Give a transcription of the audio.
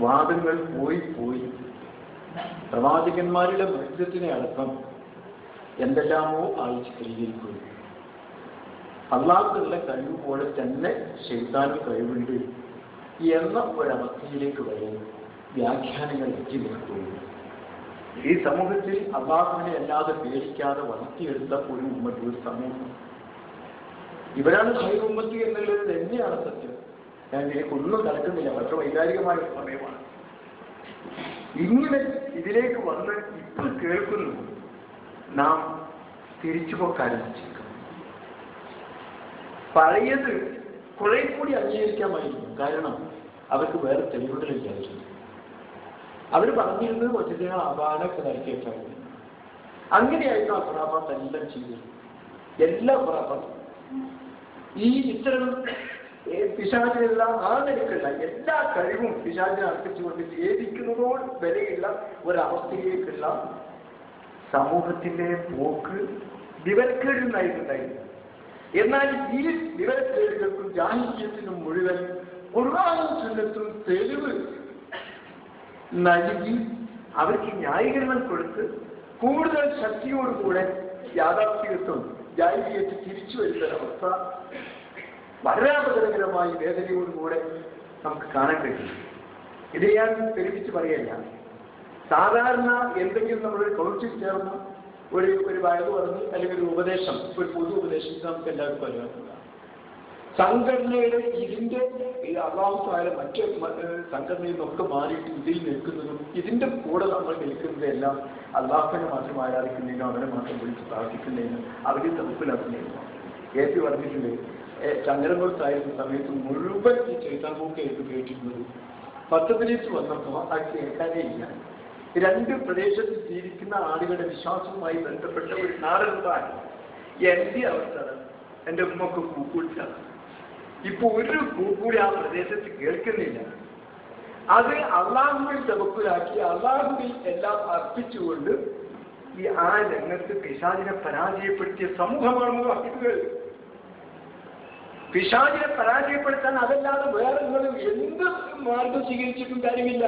വാദങ്ങൾ പോയി പ്രവാചകന്മാരുടെ മഹത്വത്തിനെ അടക്കം എന്തെല്ലാമോ ആയി ചിത്രീകരിക്കുന്നു. അള്ളാഹുവിനുള്ള കഴിവ് പോലെ തന്നെ ശൈത്താനും കഴിവുണ്ട് എന്ന ഒരവസ്ഥയിലേക്ക് വരെ വ്യാഖ്യാനങ്ങൾ എത്തി നിൽക്കുന്നു. ഈ സമൂഹത്തിൽ അള്ളാഹുവിനെ അല്ലാതെ പേടിക്കാതെ വളർത്തിയെടുത്ത ഒരു ഉമ്മത്ത്, ഒരു സമൂഹം, ഇവരാണ് ഖൈർ ഉമ്മത്ത് എന്നുള്ളത് തന്നെയാണ് സത്യം. ഞാൻ ഇതിലേക്കൊന്നും കലക്കുന്നില്ല, വളരെ വൈകാരികമായ സമയമാണ്. ഇങ്ങനെ ഇതിലേക്ക് വന്ന് ഇപ്പോൾ കേൾക്കുന്നു, നാം തിരിച്ചുപോക്കാരംഭിച്ചിരിക്കുന്നു. പഴയത് കുറെ കൂടി അംഗീകരിക്കാമായിരുന്നു. കാരണം അവർക്ക് വേറെ തെളിവുകളില്ലായിരുന്നു. അവർ പറഞ്ഞിരുന്നത് ഒറ്റങ്ങൾ അപാനൊക്കെ നൽകിയിട്ടായിരുന്നു. അങ്ങനെയായിരുന്നു ആ ഖുറാഫാത്ത് എല്ലാം ചെയ്തത്. എല്ലാ ഖുറാഫാത്തും ഈ ഇത്തരം പിശാചിനുള്ള ആ നിലക്കുള്ള എല്ലാ കഴിവും പിശാചിനെ അർപ്പിച്ചുകൊണ്ട് ഛേദിക്കുന്നതോട് വരെയുള്ള ഒരവസ്ഥയിലേക്കുള്ള സമൂഹത്തിന്റെ പോക്ക് വിവരക്കേടുണ്ടായിട്ടുണ്ടായിരുന്നു. എന്നാൽ ഈ വിവരക്കേടുകൾക്കും ജാഹിലിയ്യത്തിനും മുഴുവൻ ഖുർആനും സുന്നത്തും തെളിവ് നൽകി അവർക്ക് ന്യായീകരണം കൊടുത്ത് കൂടുതൽ ശക്തിയോടുകൂടെ യാഥാർത്ഥ്യത്വം ജാഹിലിയ്യത്ത് തിരിച്ചു വരുന്നൊരവസ്ഥ വളരെ അപകടകരമായി വേദനയോടുകൂടെ നമുക്ക് കാണാൻ കഴിയും. ഇത് ഞാൻ പെരുപ്പിച്ച് പറയല്ല. സാധാരണ എന്തെങ്കിലും നമ്മളൊരു കൗൺസിൽ ചേർന്ന് ഒരു വയത് പറഞ്ഞ് അല്ലെങ്കിൽ ഒരു ഉപദേശം, ഒരു പൊതു ഉപദേശം നമുക്ക് എല്ലാവർക്കും അറിയാവുന്നതാണ്. സംഘടനയുടെ ഇതിന്റെ അള്ളാഹുത്തായ മറ്റ് സംഘടനയിൽ നിന്നൊക്കെ മാറിയിട്ട് ഇതിൽ നിൽക്കുന്നതും ഇതിന്റെ കൂടെ നമ്മൾ നിൽക്കുന്നതെല്ലാം അള്ളാഹുവിനെ മാത്രം ആരാധിക്കുന്നതിനും അവനെ മാത്രം വിളിച്ച് പ്രാർത്ഥിക്കുന്നതിനും അവരെ തമ്മിലാക്കുന്നതിനും പി പറഞ്ഞിട്ടുണ്ട്. ചങ്ങരംകുളത്തായിരുന്ന സമയത്ത് മുഴുവൻ ഈ ചൈതാൻപോക്കായിരുന്നു കേട്ടിരുന്നത്. പത്തത്തിലേക്ക് വന്നപ്പോൾ അത് കേൾക്കാനേ ഇല്ല. രണ്ട് പ്രദേശത്ത് ജീവിക്കുന്ന ആളുകളുടെ വിശ്വാസവുമായി ബന്ധപ്പെട്ട ഒരു നാടകമാണ് എന്റെ അവസ്ഥ. എൻ്റെ ഉമ്മക്ക് കൂക്കൂടില്ല. ഇപ്പൊ ഒരു കൂക്കൂടി ആ പ്രദേശത്ത് കേൾക്കുന്നില്ല. അത് അള്ളാഹുവിൽ തവക്കുലാക്കി അള്ളാഹുവിൽ എല്ലാം അർപ്പിച്ചുകൊണ്ട് ഈ ആ രംഗത്ത് പിശാചിനെ പരാജയപ്പെടുത്തിയ സമൂഹമാണ് മുവാഹിദുകൾ. പിശാചിനെ പരാജയപ്പെടുത്താൻ അതല്ലാതെ വേറെ എന്ത് മാർഗം സ്വീകരിച്ചിട്ടും കാര്യമില്ല.